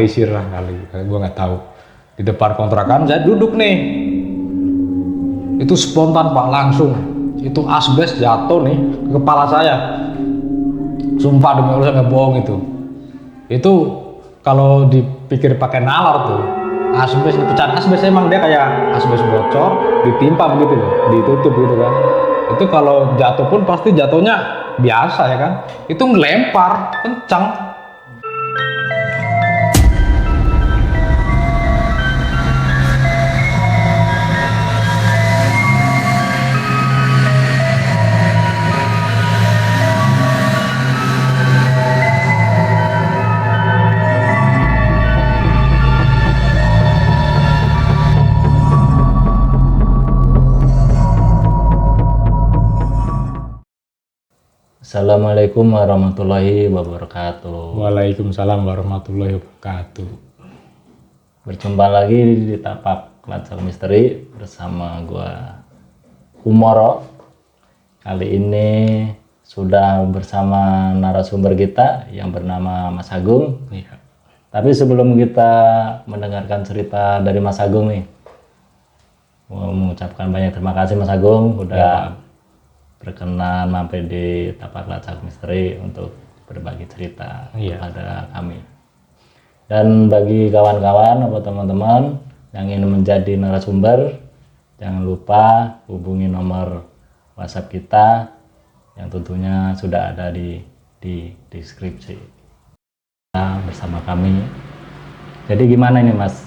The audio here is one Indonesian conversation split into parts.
Isir lah kali, gue nggak tahu. Di depan kontrakan saya duduk nih, itu spontan pak, langsung itu asbes jatuh nih ke kepala saya. Sumpah demi Allah nggak bohong itu kalau dipikir pakai nalar tuh, asbes dipecat asbes, emang dia kayak asbes bocor ditimpa begitu loh, ditutup gitu kan. Itu kalau jatuh pun pasti jatuhnya biasa ya kan, itu ngelempar kencang. Assalamualaikum warahmatullahi wabarakatuh. Waalaikumsalam warahmatullahi wabarakatuh. Berjumpa lagi di Tapak Lacak Misteri bersama gua Humoro. Kali ini sudah bersama narasumber kita yang bernama Mas Agung. Iya. Tapi sebelum kita mendengarkan cerita dari Mas Agung nih, mau mengucapkan banyak terima kasih Mas Agung udah berkenan mampir di Tapak Lacak Misteri untuk berbagi cerita kepada kami. Dan bagi kawan-kawan atau teman-teman yang ingin menjadi narasumber, jangan lupa hubungi nomor WhatsApp kita yang tentunya sudah ada di deskripsi bersama kami. Jadi gimana ini Mas,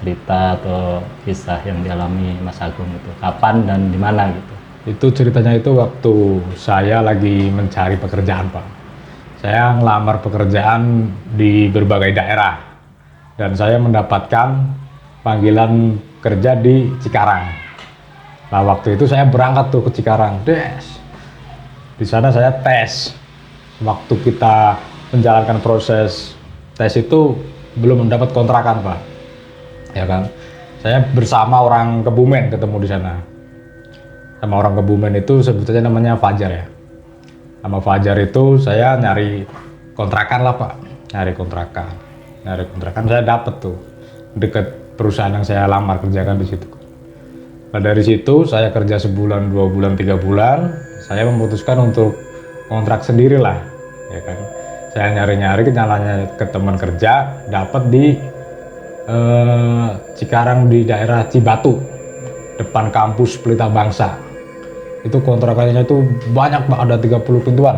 cerita atau kisah yang dialami Mas Agung itu kapan dan di mana gitu? Itu ceritanya itu waktu saya lagi mencari pekerjaan Pak. Saya ngelamar pekerjaan di berbagai daerah dan saya mendapatkan panggilan kerja di Cikarang. Nah waktu itu saya berangkat tuh ke Cikarang, Di sana saya tes. Waktu kita menjalankan proses tes itu belum mendapat kontrakan Pak, ya kan? Saya bersama orang Kebumen ketemu di sana. Sama orang Kebumen itu sebetulnya namanya Fajar ya. Sama Fajar itu saya nyari kontrakan lah Pak. Nyari kontrakan saya dapet tuh deket perusahaan yang saya lamar kerjakan di situ. Nah dari situ saya kerja sebulan, 2 bulan, 3 bulan, saya memutuskan untuk kontrak sendiri lah, ya kan. Saya nyari-nyari kenalannya ke teman kerja, dapet di Cikarang di daerah Cibatu, depan kampus Pelita Bangsa. Itu kontrakannya itu banyak Pak, ada 30 pintuan.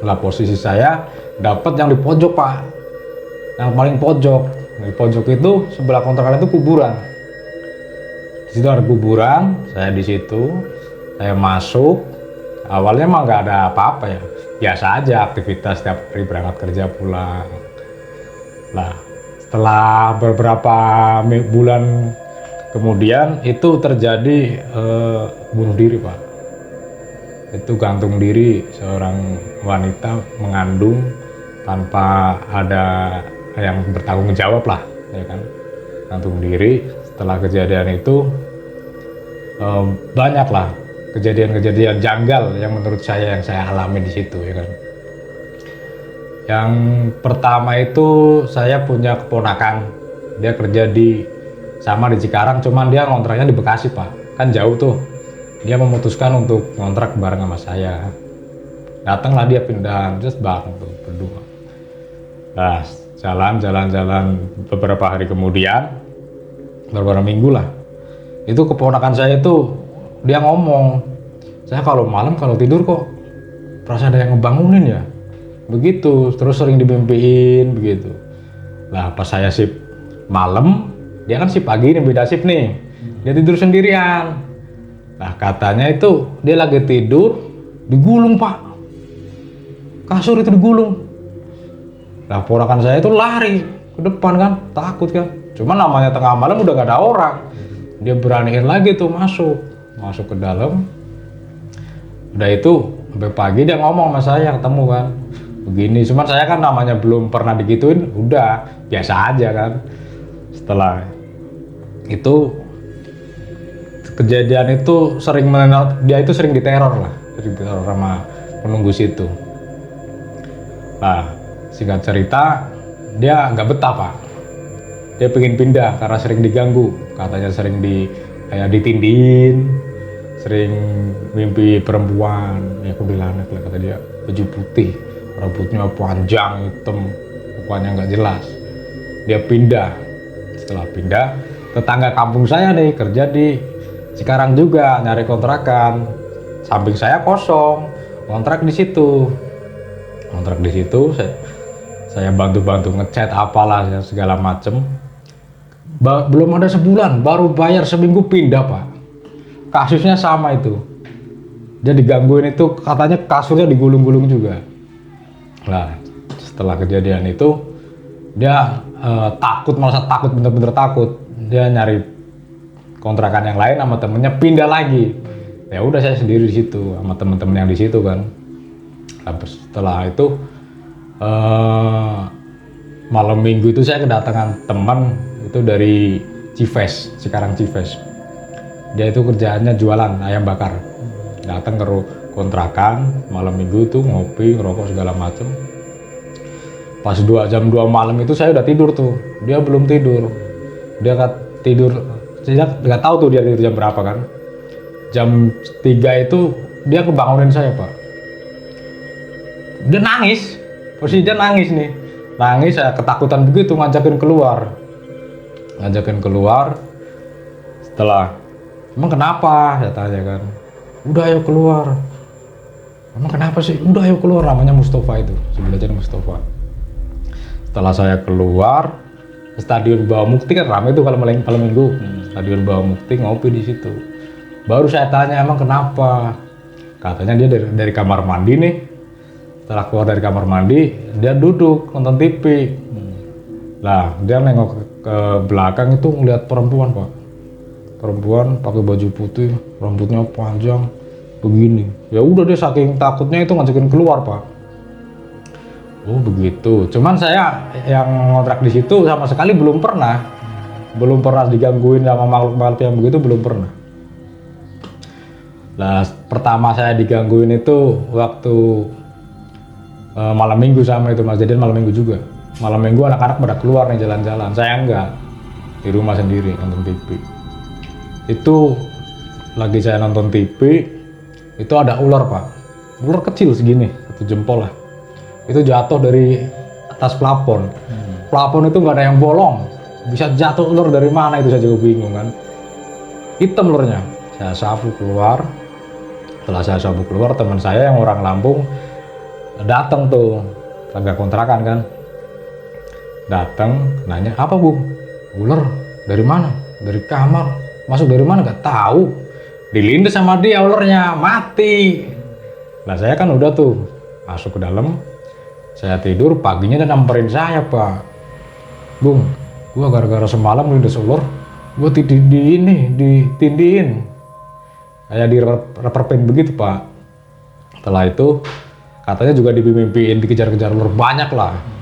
Lah posisi saya dapat yang di pojok Pak, yang paling pojok. Di pojok itu sebelah kontrakan itu kuburan. Di situ ada kuburan, saya di situ, saya masuk. Awalnya mah nggak ada apa-apa ya, biasa aja aktivitas setiap hari berangkat kerja pulang. Lah setelah beberapa bulan kemudian itu terjadi bunuh diri Pak. Itu gantung diri seorang wanita mengandung tanpa ada yang bertanggung jawab lah, ya kan. Gantung diri. Setelah kejadian itu banyak lah kejadian-kejadian janggal yang menurut saya yang saya alami di situ, ya kan. Yang pertama itu saya punya keponakan, dia kerja di Cikarang, cuman dia ngontraknya di Bekasi Pak, kan jauh tuh. Dia memutuskan untuk ngontrak bareng sama saya. Datanglah dia pindah, terus bareng tuh berdua. Nah, jalan beberapa hari kemudian, beberapa minggu lah, itu keponakan saya itu dia ngomong, saya kalau malam kalau tidur kok perasaan ada yang ngebangunin ya, begitu. Terus sering dimimpiin begitu. Lah pas saya shift malam, dia kan shift pagi nih, beda shift nih, dia tidur sendirian. Nah katanya itu dia lagi tidur digulung Pak, kasur itu digulung. Nah ponakan saya itu lari ke depan kan, takut kan. Cuman namanya tengah malam udah gak ada orang, dia beraniin lagi tuh masuk ke dalam. Udah itu sampai pagi dia ngomong sama saya, ketemu kan begini. Cuman saya kan namanya belum pernah digituin, udah biasa aja kan. Setelah itu kejadian itu dia itu sering diteror sama penunggu situ. Nah singkat cerita dia nggak betah pak. Dia pengen pindah karena sering diganggu, katanya sering kayak ditindihin, sering mimpi perempuan, ya kuntilanak lah kata dia, baju putih, rambutnya panjang hitam, pokoknya nggak jelas. Dia pindah. Setelah pindah, tetangga kampung saya nih kerja di Cikarang juga, nyari kontrakan. Samping saya kosong, kontrak di situ. Kontrak di situ, saya bantu-bantu ngecat apalah segala macem. Belum ada sebulan, baru bayar seminggu pindah pak. Kasusnya sama itu. Dia digangguin itu, katanya kasurnya digulung-gulung juga. Nah, setelah kejadian itu, dia takut, merasa takut, bener-bener takut. Dia nyari kontrakan yang lain sama temennya, pindah lagi. Ya udah saya sendiri di situ sama temen-temen yang di situ kan. Setelah itu malam minggu itu saya kedatangan teman itu dari Cives, Cikarang Cives. Dia itu kerjaannya jualan ayam bakar. Datang ke kontrakan malam minggu itu ngopi, ngerokok segala macem. Pas jam 2 malam itu saya udah tidur tuh. Dia belum tidur. Dia tidur, saya nggak tahu tuh dia tidur jam berapa kan. Jam 3 itu dia kebangunin saya pak. Dia nangis, posisi dia nangis nih. Nangis, saya ketakutan begitu ngajakin keluar. Setelah, emang kenapa? Saya tanya kan. Udah ayo keluar. Emang kenapa sih? Udah ayo keluar, namanya Mustafa itu. Sebelah jalan Mustafa. Setelah saya keluar, Stadion Bawamukti kan ramai itu kalau malam minggu. Stadion Bawamukti ngopi di situ. Baru saya tanya emang kenapa? Katanya dia dari kamar mandi nih. Setelah keluar dari kamar mandi, dia duduk nonton TV. Nah, dia nengok ke belakang itu ngeliat perempuan pak. Perempuan pakai baju putih, rambutnya panjang, begini. Ya udah dia saking takutnya itu ngajakin keluar pak. Oh begitu. Cuman saya yang ngontrak di situ sama sekali belum pernah digangguin sama makhluk-makhluk yang begitu, belum pernah. Nah, pertama saya digangguin itu waktu malam minggu sama itu Mas, jadian malam minggu juga. Malam minggu anak-anak pada keluar nih jalan-jalan, saya enggak, di rumah sendiri nonton TV. Itu lagi saya nonton TV, itu ada ular pak, ular kecil segini, 1 jempol lah. Itu jatuh dari atas plafon. Plafon itu nggak ada yang bolong, bisa jatuh ular dari mana itu saya juga bingung kan. Hitam ularnya, saya sapu keluar. Setelah saya sapu keluar, teman saya yang orang Lampung datang tuh, tangga kontrakan kan. Datang nanya, apa bu? Ular dari mana? Dari kamar. Masuk dari mana? Gak tahu. Dilindes sama dia ularnya, mati. Nah saya kan udah tuh masuk ke dalam. Saya tidur, paginya dia nyamperin saya pak. Bung, gua gara-gara semalam lindes ular, gua ditindihin. Kayak di rubber band begitu pak. Setelah itu katanya juga dimimpiin dikejar-kejar ular banyak lah.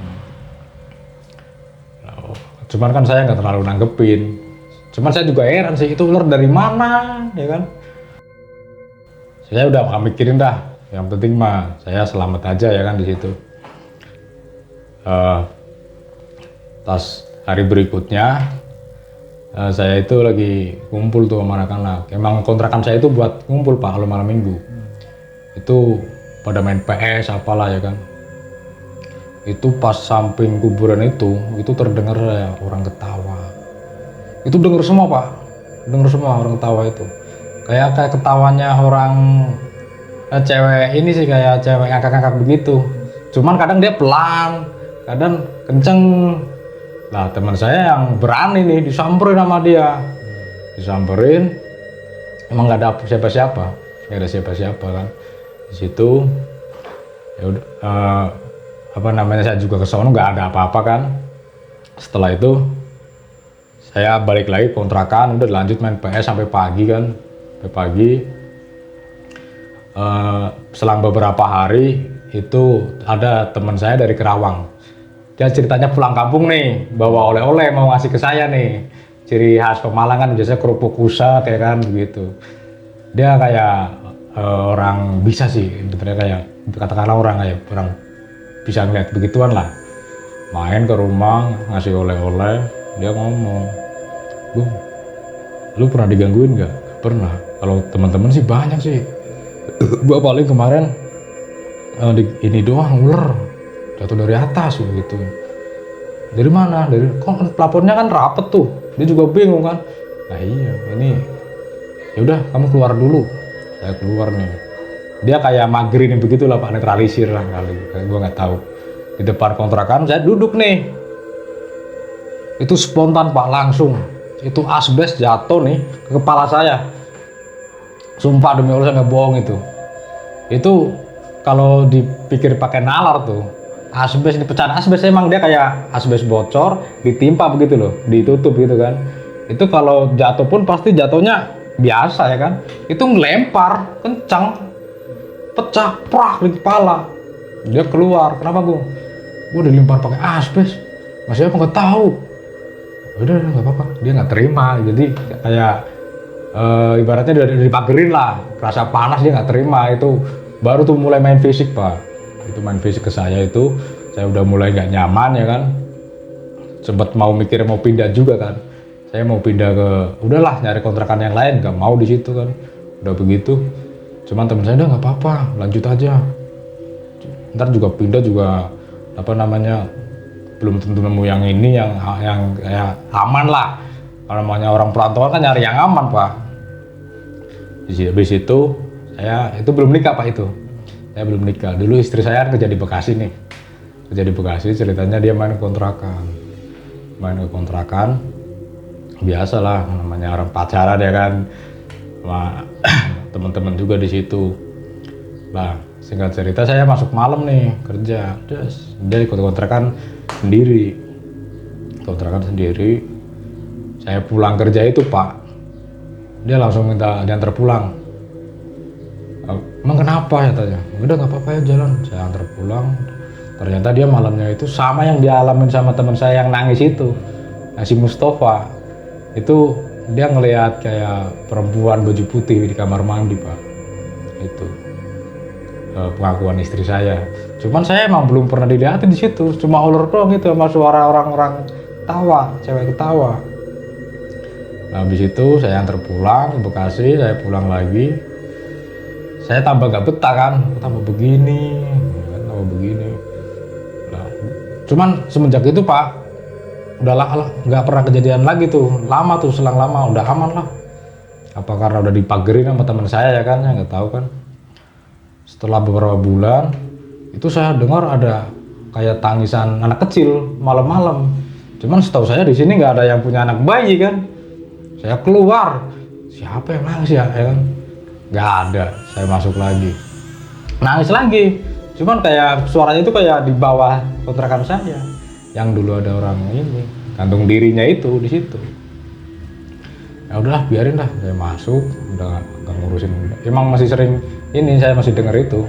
Cuman kan saya nggak terlalu nanggepin. Cuman saya juga heran sih, itu ular dari mana, ya kan? Saya udah nggak mikirin dah. Yang penting mah saya selamat aja ya kan di situ. Pas hari berikutnya, saya itu lagi kumpul tuh sama anak-anak. Emang kontrakan saya itu buat ngumpul pak kalau malam minggu. Itu pada main PS apalah ya kan. Itu pas samping kuburan itu terdengar ya orang ketawa. Itu denger semua pak, denger semua orang ketawa itu. Kayak ketawanya orang cewek ini sih, kayak cewek ngakak-ngakak begitu. Cuman kadang dia pelan, kadang kenceng. Nah teman saya yang berani nih disamperin sama dia. Disamperin, emang nggak ada siapa-siapa, nggak ada siapa-siapa kan. Di situ ya udah. Saya juga ke sono nggak ada apa-apa kan. Setelah itu saya balik lagi kontrakan, udah lanjut main PS sampai pagi kan. Sampai pagi. Selang beberapa hari itu ada teman saya dari Kerawang. Dia ceritanya pulang kampung nih, bawa oleh-oleh mau ngasih ke saya nih. Ciri khas Pemalang kan biasanya kerupuk kusa kayak kan begitu. Dia kayak orang bisa sih, sebenarnya kayak katakanlah orang bisa ngeliat begituan lah. main ke rumah ngasih oleh-oleh. Dia ngomong, Gung, lu pernah digangguin nggak? Pernah. Kalau teman-teman sih banyak sih. Gua paling kemarin ini doang, ular jatuh dari atas gitu. Dari mana? Dari kok pelapornya kan rapet tuh. Dia juga bingung kan. Nah iya, ini ya udah kamu keluar dulu. Saya keluar nih. Dia kayak magerin begitulah Pak, netralisir lah kali. Gua nggak tahu. Di depan kontrakan saya duduk nih. Itu spontan Pak, langsung. Itu asbes jatuh nih ke kepala saya. Sumpah demi Allah saya nggak bohong itu. Itu kalau dipikir pakai nalar tuh, asbes ini pecahan asbes emang dia kayak asbes bocor ditimpa begitu loh, ditutup gitu kan. Itu kalau jatuh pun pasti jatuhnya biasa ya kan. Itu ngelempar kencang, pecah prak di kepala. Dia keluar, kenapa gue dilempar pakai asbes, masih apa nggak tahu. Udah nggak apa-apa, dia nggak terima. Jadi kayak ibaratnya udah dipagerin lah, rasa panas dia nggak terima. Itu baru tuh mulai main fisik Pak. Itu main fisik ke saya, itu saya udah mulai nggak nyaman ya kan. Sempet mau mikir mau pindah juga kan. Saya mau pindah ke, udahlah nyari kontrakan yang lain, nggak mau di situ kan. Udah begitu, cuman teman saya udah nggak apa-apa, lanjut aja. Ntar juga pindah juga apa namanya, belum tentu nemu yang ini yang kayak aman lah. Kalau namanya orang perantauan kan nyari yang aman Pak. Habis itu saya itu belum nikah Pak, itu saya belum nikah. Dulu istri saya kerja di Bekasi nih, kerja di Bekasi. Ceritanya dia main ke kontrakan, biasalah namanya orang pacaran ya kan, sama teman-teman juga di situ. Nah singkat cerita saya masuk malam nih kerja, dia ikut kontrakan sendiri. Saya pulang kerja itu Pak, dia langsung minta diantar pulang. Emang kenapa ya tanya? Udah nggak apa-apa ya jalan, saya antar pulang. Ternyata dia malamnya itu sama yang dialamin sama teman saya yang nangis itu, si Mustafa. Itu dia ngelihat kayak perempuan baju putih di kamar mandi Pak. Itu pengakuan istri saya. Cuman saya emang belum pernah dilihatin di situ, cuma ular doang itu sama suara orang-orang tawa, cewek ketawa. Nah, habis itu saya antar pulang ke Bekasi, saya pulang lagi. Saya tambah gak betah kan, tambah begini. Nah, cuman semenjak itu Pak, udah nggak pernah kejadian lagi tuh. Lama tuh, selang lama udah aman lah. Apa karena udah dipagerin sama teman saya ya kan, ya nggak tahu kan. Setelah beberapa bulan, itu saya dengar ada kayak tangisan anak kecil malam-malam. Cuman setahu saya di sini nggak ada yang punya anak bayi kan. Saya keluar, siapa yang nangis ya kan? Nggak ada. Saya masuk lagi, nangis lagi. Cuman kayak suaranya itu kayak di bawah kontrakan saya, yang dulu ada orang ini gantung dirinya itu di situ. Ya udahlah, biarin dah, saya masuk, udah nggak ngurusin. Emang masih sering ini, saya masih denger itu.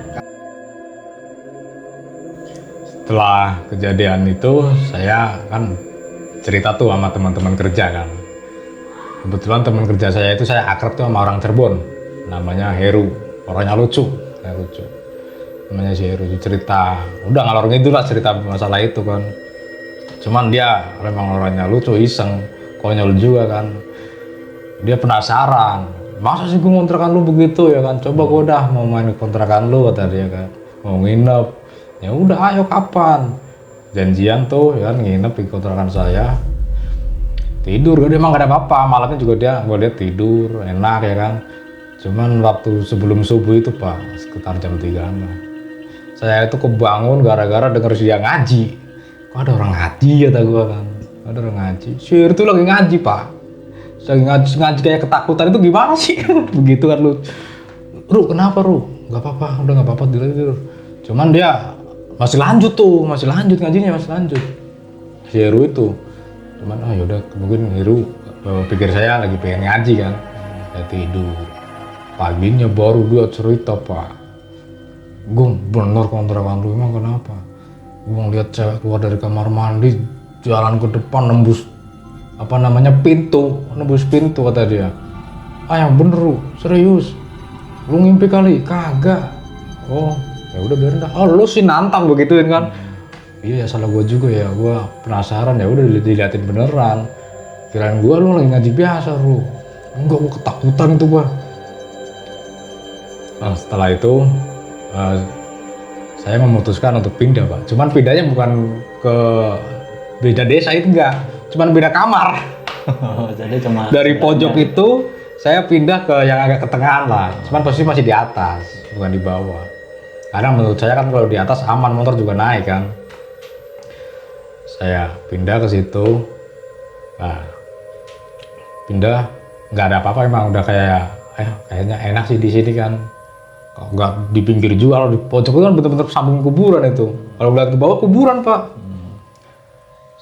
Setelah kejadian itu, saya kan cerita tuh sama teman-teman kerja kan. Kebetulan teman kerja saya itu saya akrab tuh sama orang Cirebon, namanya Heru, orangnya lucu, namanya si Heru. Cerita, udah ngalor gitu lah cerita masalah itu kan. Cuman dia memang orangnya lucu, iseng, konyol juga kan. Dia penasaran, masa sih gue kontrakan lu begitu ya kan? Coba gue dah mau main ke kontrakan lu, kata dia kan, mau nginep. Ya udah, ayo kapan? Janjian tuh ya kan, nginep di kontrakan saya. Tidur, dia emang gak ada apa-apa, malamnya juga gue lihat tidur, enak ya kan. Cuman waktu sebelum subuh itu Pak, sekitar jam 3-an lah, saya itu kebangun gara-gara denger dia ngaji. Kok ada orang ngaji ya, kata gue kan, ada orang ngaji. Syir itu lagi ngaji Pak, lagi ngaji kayak ketakutan itu gimana sih? Begitu kan lu, kenapa Gak apa-apa, udah gak apa-apa, tidur. Cuman dia masih lanjut ngajinya, masih lanjut. Si Heru itu, cuman yaudah mungkin Heru pikir saya lagi pengen ngaji kan, saya tidur. Paginya baru dia cerita Pak, Gung bener kontrakan lu, emang kenapa? Gung lihat cewek keluar dari kamar mandi, jalan ke depan nembus pintu kata dia. Yang bener lu, serius, lu ngimpi kali? Kagak. Oh ya udah biarin dah. Oh lu sih nantang begituin kan. iya ya salah gue juga ya, gue penasaran, ya udah diliatin beneran, kirain gue lu lagi ngaji biasa lu, enggak, gue ketakutan itu gue. Nah, setelah itu saya memutuskan untuk pindah Pak, cuman pindahnya bukan ke beda desa, itu enggak, cuman beda kamar. Jadi cuma Dari pojok itu saya pindah ke yang agak ketengahan lah, cuman posisi masih di atas, bukan di bawah. Karena menurut saya kan kalau di atas aman, motor juga naik kan. Saya pindah ke situ, nah, pindah nggak ada apa-apa, emang udah kayak kayaknya enak sih di sini kan. Kok nggak di pinggir juga, kalau di pojok itu kan bener-bener samping kuburan itu. Kalau lihat ke bawah kuburan Pak.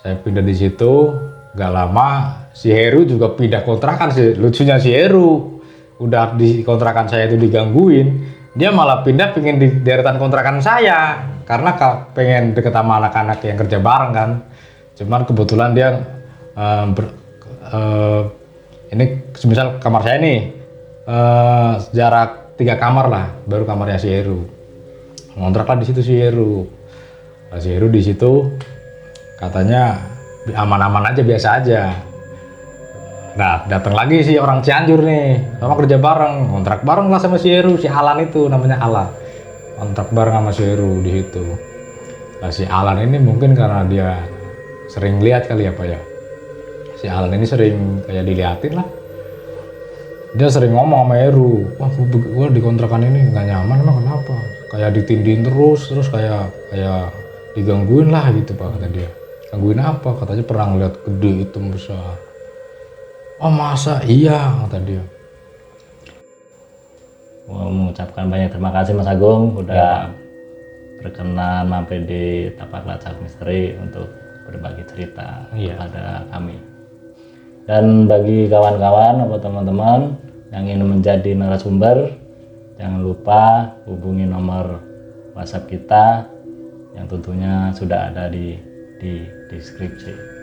Saya pindah di situ, nggak lama si Heru juga pindah kontrakan sih. Lucunya si Heru udah di kontrakan saya itu digangguin, dia malah pindah pengen di deretan kontrakan saya karena pengen deket sama anak-anak yang kerja bareng kan. Cuman kebetulan dia ini semisal kamar saya nih jarak 3 kamar lah, baru kamarnya si Heru. Ngontrak lah di situ si Heru. Nah, si Heru di situ katanya aman-aman aja, biasa aja. Nah, datang lagi si orang Cianjur nih, sama kerja bareng, kontrak bareng lah sama si Heru, si Alan itu namanya Alan. Kontrak bareng sama si Heru di situ. Nah, si Alan ini mungkin karena dia sering lihat kali apa ya. Si Alan ini sering kayak diliatin lah. Dia sering ngomong sama Heru, wah gua di kontrakan ini nggak nyaman, emang kenapa? Kayak ditindihin terus kayak digangguin lah gitu Pak, kata dia. Gangguin apa? Katanya pernah ngeliat gede hitam besar. Oh masa? Iya, kata dia. Mau mengucapkan banyak terima kasih Mas Agung udah berkenan mampir di Tapak Lacak Misteri untuk berbagi cerita kepada kami. Dan bagi kawan-kawan atau teman-teman yang ingin menjadi narasumber, jangan lupa hubungi nomor WhatsApp kita yang tentunya sudah ada di deskripsi.